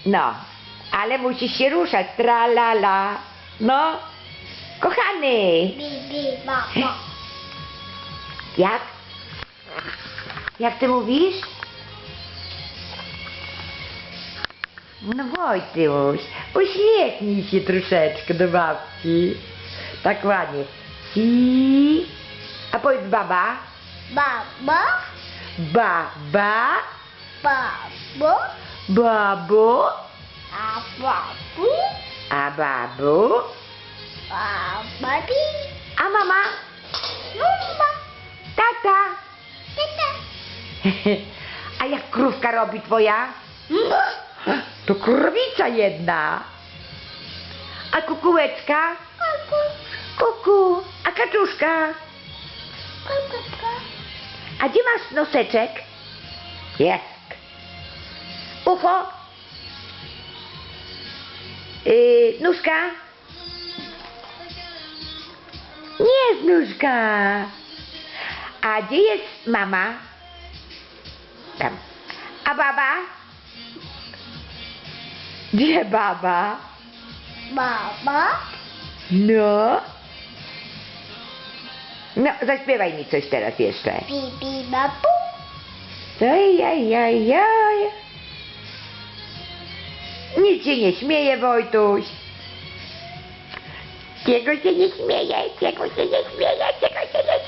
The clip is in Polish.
No, ale musisz się ruszać. Tra la la. No, kochany. Bi, bi, ba, ba. Jak? Jak ty mówisz? No Wojtuś, uśmiechnij się troszeczkę do babci. Tak ładnie. I... A powiedz baba. Baba, Baba. babo, Babu. a babu, A babu. a babi, A mama. mama, Tata. tata. A jak krówka robi twoja? To krowica jedna. A kukułeczka? Kuku, Kuku. A kaczuszka? kuku, A gdzie masz noseczek? Jest. Ucho? Nóżka? Nie jest nóżka. A gdzie jest mama? Tam. A baba? Gdzie baba? baba, No. No, zaśpiewaj mi coś teraz jeszcze. bi, bi, babu. Ojajajaj. Nic się nie śmieje, Wojtuś. Czego się nie śmieje? Czego się nie śmieje? Czego się nie